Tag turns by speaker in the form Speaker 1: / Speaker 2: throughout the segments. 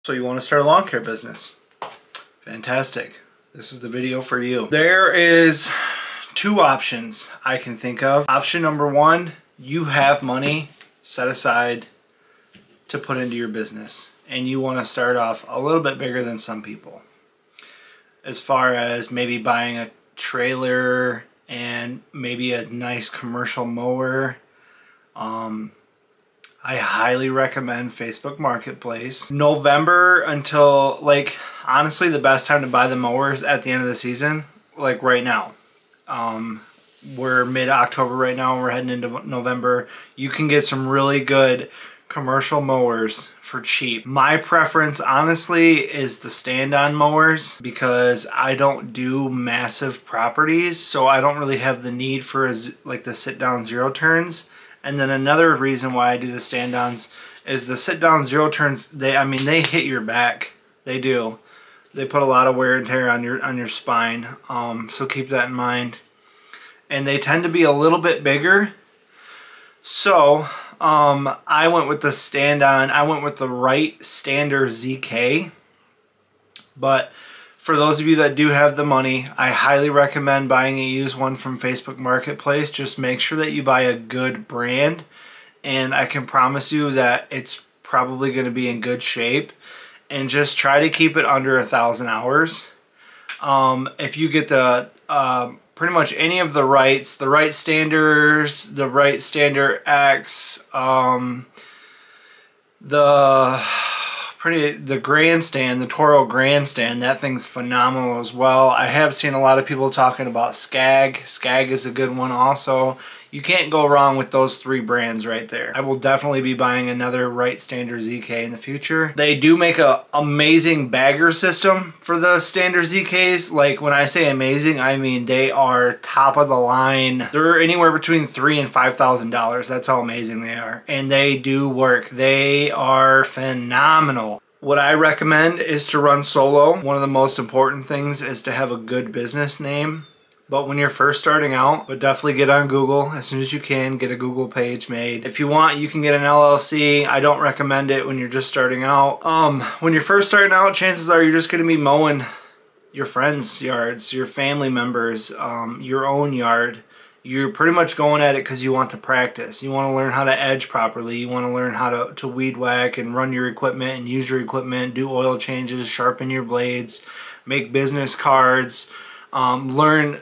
Speaker 1: So you want to start a lawn care business? Fantastic. This is the video for you. There is two options I can think of. Option number one, you have money set aside to put into your business and you want to start off a little bit bigger than some people. As far as maybe buying a trailer and maybe a nice commercial mower. I highly recommend Facebook Marketplace. November until, like, honestly the best time to buy the mowers at the end of the season, like right now. We're mid-October right now, we're heading into November. You can get some really good commercial mowers for cheap. My preference honestly is the stand-on mowers because I don't do massive properties, so I don't really have the need for like the sit-down zero turns. And then another reason why I do the stand-ons is the sit-down zero turns, they hit your back. They do. They put a lot of wear and tear on your spine. So keep that in mind. And they tend to be a little bit bigger. So I went with the stand-on. I went with the Wright Stander ZK. But for those of you that do have the money, I highly recommend buying a used one from Facebook Marketplace. Just make sure that you buy a good brand, and I can promise you that it's probably going to be in good shape. And just try to keep it under 1,000 hours. If you get the pretty much any of the Wrights, the Wright Standers, the Wright Stander X, the Grandstand, the Toro Grandstand, that thing's phenomenal as well. I have seen a lot of people talking about Skag. Skag is a good one also. You can't go wrong with those three brands right there. I will definitely be buying another Wright Stander ZK in the future. They do make an amazing bagger system for the Stander ZKs. Like, when I say amazing, I mean they are top of the line. They're anywhere between $3,000 and $5,000. That's how amazing they are. And they do work. They are phenomenal. What I recommend is to run solo. One of the most important things is to have a good business name. But when you're first starting out, but definitely get on Google as soon as you can. Get a Google page made. If you want, you can get an LLC. I don't recommend it when you're just starting out. When you're first starting out, chances are you're just going to be mowing your friends' yards, your family members, your own yard. You're pretty much going at it because you want to practice. You want to learn how to edge properly. You want to learn how to weed whack and run your equipment and use your equipment, do oil changes, sharpen your blades, make business cards. Learn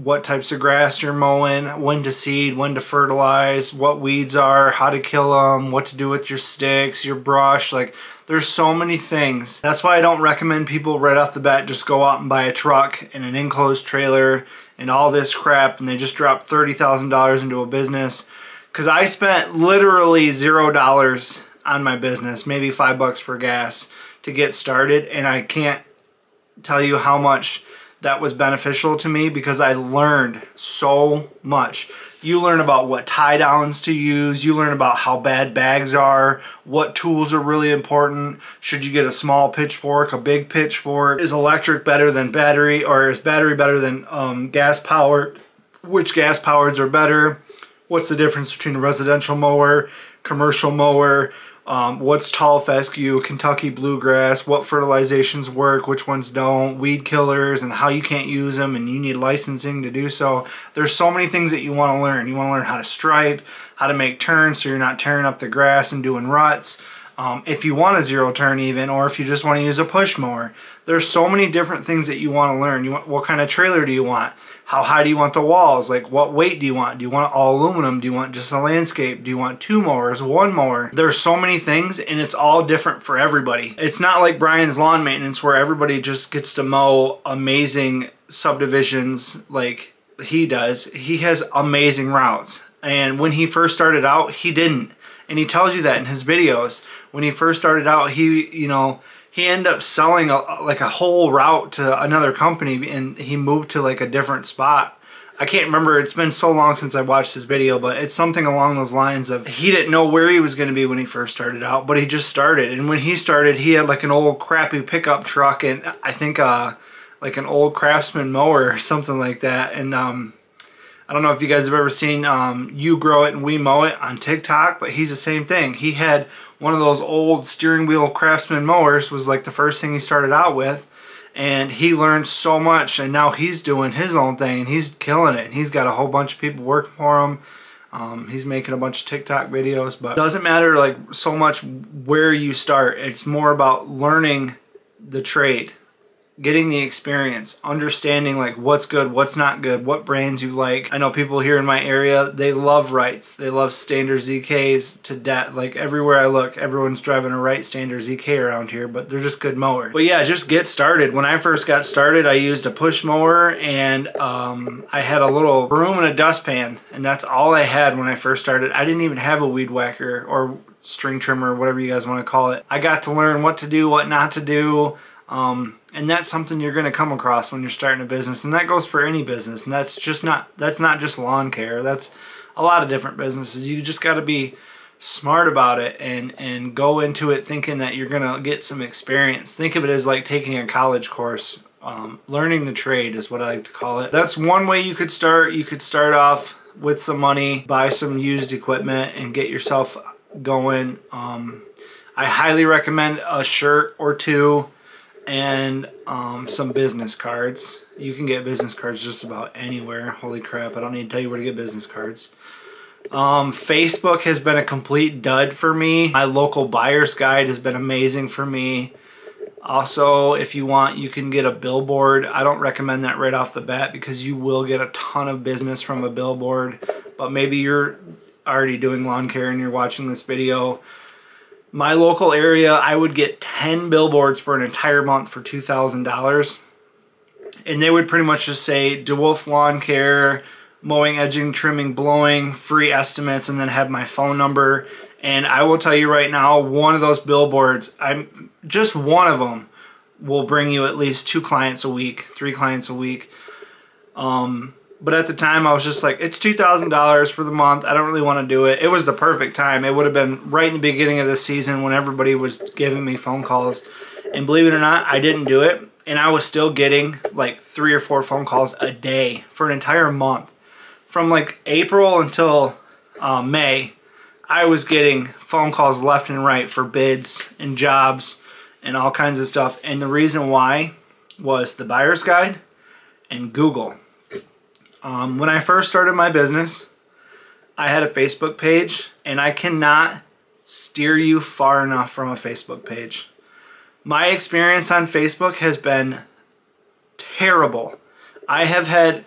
Speaker 1: what types of grass you're mowing, when to seed, when to fertilize, what weeds are, how to kill them, what to do with your sticks, your brush. Like, there's so many things. That's why I don't recommend people right off the bat just go out and buy a truck and an enclosed trailer and all this crap and they just drop $30,000 into a business. Because I spent literally $0 on my business, maybe $5 for gas to get started, and I can't tell you how much that was beneficial to me because I learned so much. You learn about what tie downs to use, you learn about how bad bags are, what tools are really important. Should you get a small pitchfork, a big pitchfork? Is electric better than battery, or is battery better than gas powered? Which gas powers are better? What's the difference between a residential mower, commercial mower? What's tall fescue, Kentucky bluegrass, what fertilizations work, which ones don't, weed killers, and how you can't use them and you need licensing to do so. There's so many things that you want to learn. You want to learn how to stripe, how to make turns so you're not tearing up the grass and doing ruts. If you want a zero turn even, or if you just want to use a push mower. There's so many different things that you want to learn. What kind of trailer do you want? How high do you want the walls? Like, what weight do you want? Do you want all aluminum? Do you want just a landscape? Do you want 2 mowers, 1 mower? There's so many things, and it's all different for everybody. It's not like Brian's Lawn Maintenance where everybody just gets to mow amazing subdivisions like he does. He has amazing routes. And when he first started out, he didn't. And he tells you that in his videos. When he first started out, he ended up selling like a whole route to another company, and he moved to like a different spot. I can't remember, it's been so long since I watched his video, but it's something along those lines of he didn't know where he was going to be when he first started out, but he just started. And when he started, he had like an old crappy pickup truck and I think like an old Craftsman mower or something like that. And I don't know if you guys have ever seen You Grow It and We Mow It on TikTok, but he's the same thing. He had one of those old steering wheel Craftsman mowers, was like the first thing he started out with, and he learned so much, and now he's doing his own thing and he's killing it. And he's got a whole bunch of people working for him. He's making a bunch of TikTok videos, but it doesn't matter like so much where you start. It's more about learning the trade, getting the experience, understanding like what's good, what's not good, what brands you like. I know people here in my area, they love Wrights. They love Stander ZKs to death. Like everywhere I look, everyone's driving a Wright Stander ZK around here, but they're just good mowers. But yeah, just get started. When I first got started, I used a push mower and I had a little broom and a dustpan, and that's all I had when I first started. I didn't even have a weed whacker or string trimmer, whatever you guys want to call it. I got to learn what to do, what not to do. And that's something you're going to come across when you're starting a business, and that goes for any business. And that's not just lawn care. That's a lot of different businesses. You just got to be smart about it and go into it thinking that you're going to get some experience. Think of it as like taking a college course. Learning the trade is what I like to call it. That's one way you could start. You could start off with some money, buy some used equipment, and get yourself going. I highly recommend a shirt or two and some business cards. You can get business cards just about anywhere. Holy crap, I don't need to tell you where to get business cards. Facebook has been a complete dud for me. My local buyer's guide has been amazing for me. Also, if you want, you can get a billboard. I don't recommend that right off the bat because you will get a ton of business from a billboard, but maybe you're already doing lawn care and you're watching this video. My local area, I would get 10 billboards for an entire month for $2,000. And they would pretty much just say DeWolf Lawn Care, mowing, edging, trimming, blowing, free estimates, and then have my phone number. And I will tell you right now, one of those billboards, just one of them will bring you at least 2 clients a week, 3 clients a week. But at the time, I was just like, it's $2,000 for the month. I don't really want to do it. It was the perfect time. It would have been right in the beginning of the season when everybody was giving me phone calls. And believe it or not, I didn't do it. And I was still getting like 3 or 4 phone calls a day for an entire month. From like April until May, I was getting phone calls left and right for bids and jobs and all kinds of stuff. And the reason why was the buyer's guide and Google. When I first started my business, I had a Facebook page, and I cannot steer you far enough from a Facebook page. My experience on Facebook has been terrible. I have had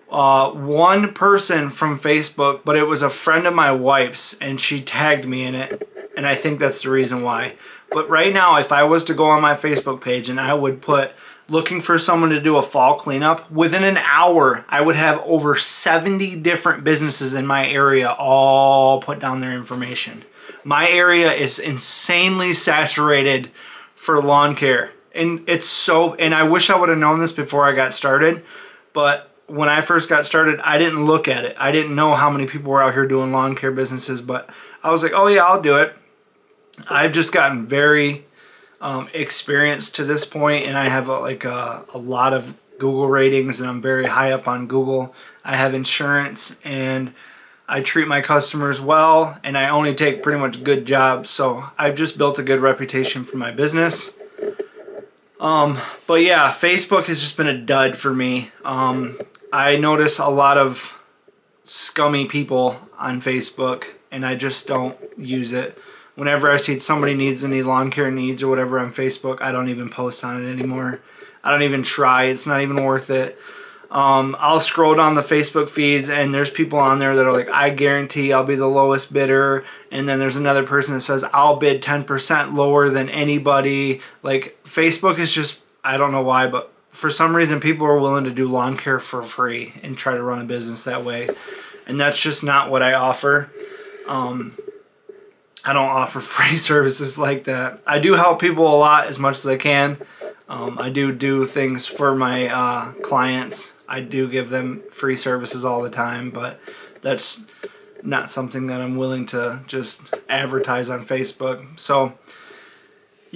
Speaker 1: one person from Facebook, but it was a friend of my wife's, and she tagged me in it, and I think that's the reason why. But right now, if I was to go on my Facebook page and I would put looking for someone to do a fall cleanup, within an hour, I would have over 70 different businesses in my area all put down their information. My area is insanely saturated for lawn care. And I wish I would have known this before I got started, but when I first got started, I didn't look at it. I didn't know how many people were out here doing lawn care businesses, but I was like, oh yeah, I'll do it. I've just gotten very experienced to this point, and I have a lot of Google ratings, and I'm very high up on Google. I have insurance, and I treat my customers well, and I only take pretty much good jobs, so I've just built a good reputation for my business. But yeah, Facebook has just been a dud for me. I notice a lot of scummy people on Facebook, and I just don't use it. Whenever I see somebody needs any lawn care needs or whatever on Facebook, I don't even post on it anymore. I don't even try. It's not even worth it. I'll scroll down the Facebook feeds, and there's people on there that are like, I guarantee I'll be the lowest bidder. And then there's another person that says, I'll bid 10% lower than anybody. Like, Facebook is just, I don't know why, but for some reason people are willing to do lawn care for free and try to run a business that way. And that's just not what I offer. I don't offer free services like that. I do help people a lot as much as I can. I do things for my clients. I do give them free services all the time, but that's not something that I'm willing to just advertise on Facebook. So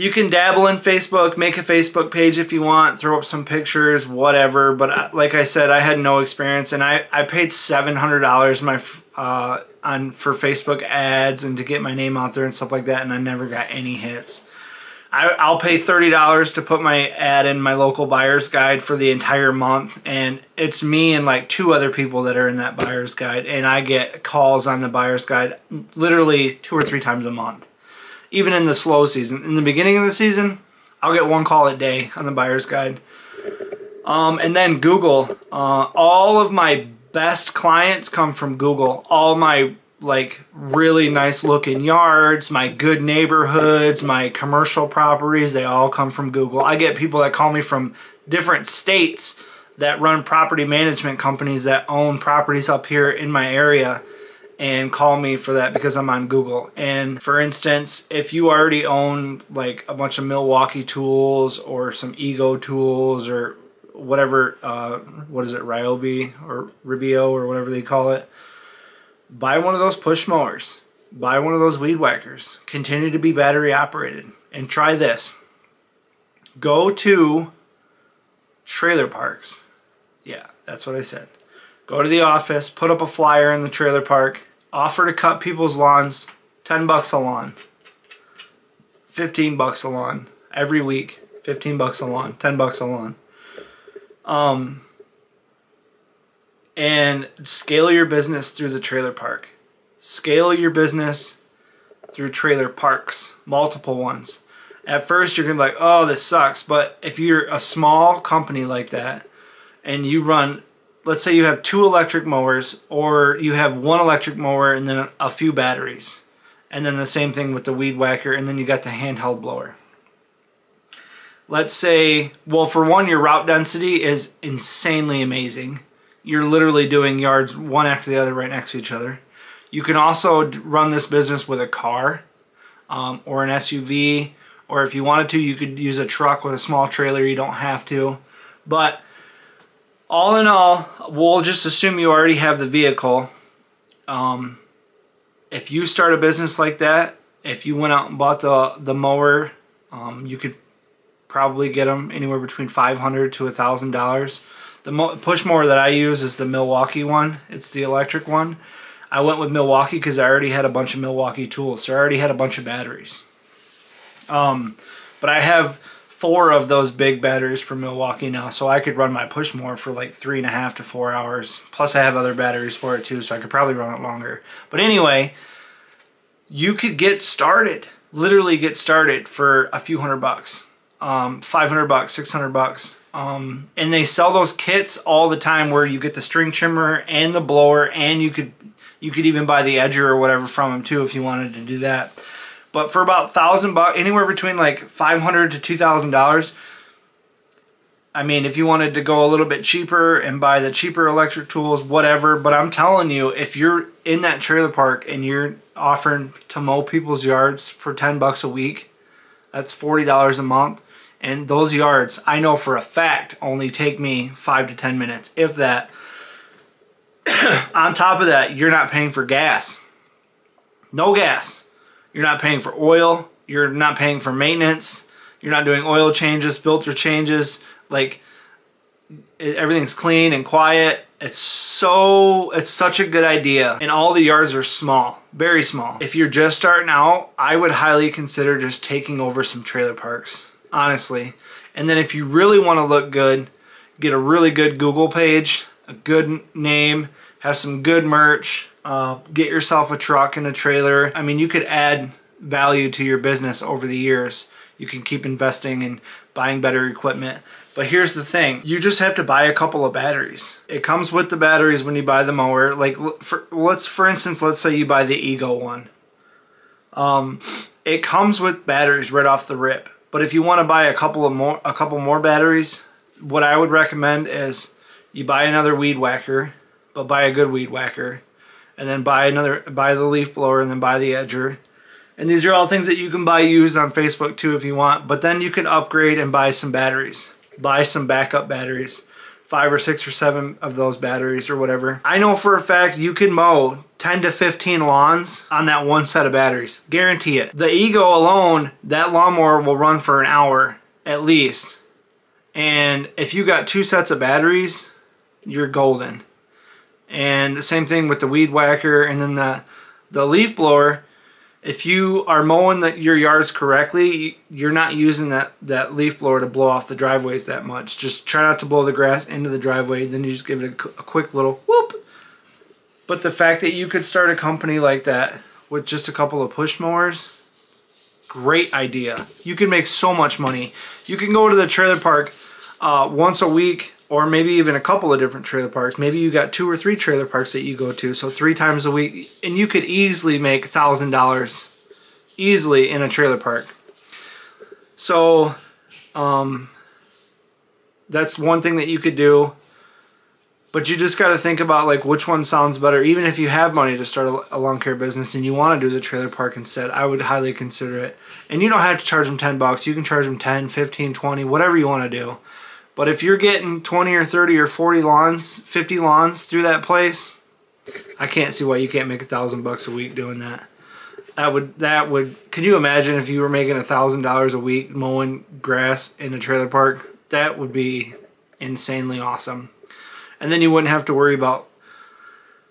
Speaker 1: You can dabble in Facebook, make a Facebook page if you want, throw up some pictures, whatever. But like I said, I had no experience, and I paid $700 for Facebook ads and to get my name out there and stuff like that, and I never got any hits. I'll pay $30 to put my ad in my local buyer's guide for the entire month, and it's me and like 2 other people that are in that buyer's guide, and I get calls on the buyer's guide literally 2 or 3 times a month. Even in the slow season. In the beginning of the season, I'll get 1 call a day on the buyer's guide. And then Google. All of my best clients come from Google. All my like really nice looking yards, my good neighborhoods, my commercial properties, they all come from Google. I get people that call me from different states that run property management companies that own properties up here in my area, and call me for that because I'm on Google. And for instance, if you already own like a bunch of Milwaukee tools or some Ego tools or whatever, what is it, Ryobi or Ribio or whatever they call it, buy one of those push mowers, buy one of those weed whackers, continue to be battery operated, and try this. Go to trailer parks. Yeah, that's what I said. Go to the office, put up a flyer in the trailer park, offer to cut people's lawns, $10 a lawn, $15 a lawn, every week, $15 a lawn, $10 a lawn. And scale your business through the trailer park. Scale your business through trailer parks, multiple ones. At first you're gonna be like, oh, this sucks, but if you're a small company like that and you run, let's say you have 2 electric mowers, or you have 1 electric mower and then a few batteries, and then the same thing with the weed whacker, and then you got the handheld blower. Let's say, well, for one, your route density is insanely amazing. You're literally doing yards one after the other right next to each other. You can also run this business with a car or an SUV, or if you wanted to, you could use a truck with a small trailer. You don't have to. But all in all, we'll just assume you already have the vehicle. If you start a business like that, if you went out and bought the mower, you could probably get them anywhere between $500 to $1,000. The push mower that I use is the Milwaukee one. It's the electric one. I went with Milwaukee because I already had a bunch of Milwaukee tools, so I already had a bunch of batteries. But I have 4 of those big batteries for Milwaukee now, so I could run my push mower for like 3.5 to 4 hours. Plus I have other batteries for it too, so I could probably run it longer. But anyway, you could get started, literally get started for a few $100, $500, $600. And they sell those kits all the time where you get the string trimmer and the blower, and you could even buy the edger or whatever from them too if you wanted to do that. But for about $1,000, anywhere between like $500 to $2,000. I mean, if you wanted to go a little bit cheaper and buy the cheaper electric tools, whatever. But I'm telling you, if you're in that trailer park and you're offering to mow people's yards for $10 a week, that's $40 a month. And those yards, I know for a fact, only take me 5 to 10 minutes, if that. On top of that, you're not paying for gas. No gas. You're not paying for oil. You're not paying for maintenance. You're not doing oil changes, filter changes. Like, everything's clean and quiet. It's such a good idea. And all the yards are small, very small. If you're just starting out, I would highly consider just taking over some trailer parks, honestly. And then if you really want to look good, get a really good Google page, a good name, have some good merch, get yourself a truck and a trailer. I mean, you could add value to your business over the years. You can keep investing and buying better equipment. But here's the thing, you just have to buy a couple of batteries. It comes with the batteries when you buy the mower. Like, for instance, let's say you buy the Ego one. It comes with batteries right off the rip. But if you want to buy a couple more batteries, what I would recommend is you buy another weed whacker, but buy a good weed whacker, and then buy the leaf blower, and then buy the edger. And these are all things that you can buy used on Facebook too if you want. But then you can upgrade and buy some batteries. Buy some backup batteries 5 or 6 or 7 of those batteries or whatever. I know for a fact you can mow 10 to 15 lawns on that one set of batteries. Guarantee it. The Ego alone, that lawnmower will run for an hour at least. And if you got 2 sets of batteries, you're golden. And the same thing with the weed whacker and then the leaf blower. If you are mowing your yards correctly, you're not using that leaf blower to blow off the driveways that much. Just try not to blow the grass into the driveway, then you just give it a quick little whoop. But the fact that you could start a company like that with just a couple of push mowers, great idea. You can make so much money. You can go to the trailer park once a week, or maybe even a couple of different trailer parks. Maybe you got 2 or 3 trailer parks that you go to, so 3 times a week, and you could easily make $1,000 easily in a trailer park. So that's one thing that you could do, but you just got to think about like which one sounds better. Even if you have money to start a lawn care business and you want to do the trailer park instead, I would highly consider it. And you don't have to charge them $10. You can charge them 10, 15, 20, whatever you want to do. But if you're getting 20 or 30 or 40 lawns, 50 lawns through that place, I can't see why you can't make $1,000 a week doing that. That would. Can you imagine if you were making $1,000 a week mowing grass in a trailer park? That would be insanely awesome. And then you wouldn't have to worry about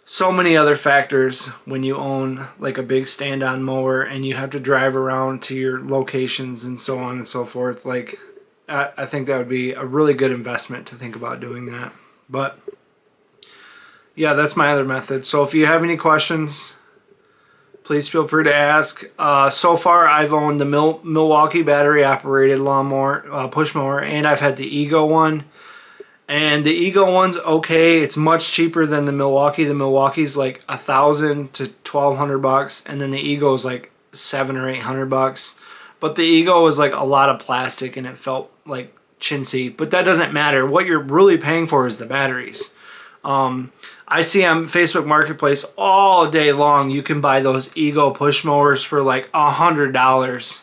Speaker 1: so many other factors when you own like a big stand-on mower and you have to drive around to your locations and so on and so forth. Like, I think that would be a really good investment to think about doing that. But yeah, that's my other method. So if you have any questions, please feel free to ask. So far, I've owned the Milwaukee battery-operated lawnmower, push mower, and I've had the Ego one. And the Ego one's okay. It's much cheaper than the Milwaukee. The Milwaukee's like $1,000 to $1,200, and then the Ego's like $700 or $800. But the Ego was like a lot of plastic, and it felt like chintzy. But that doesn't matter. What you're really paying for is the batteries. I see on Facebook Marketplace all day long you can buy those Ego push mowers for like $100.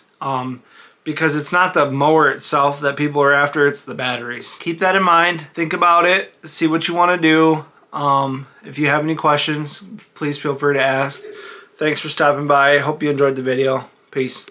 Speaker 1: Because it's not the mower itself that people are after, it's the batteries. Keep that in mind. Think about it. See what you want to do. If you have any questions, please feel free to ask. Thanks for stopping by. Hope you enjoyed the video. Peace.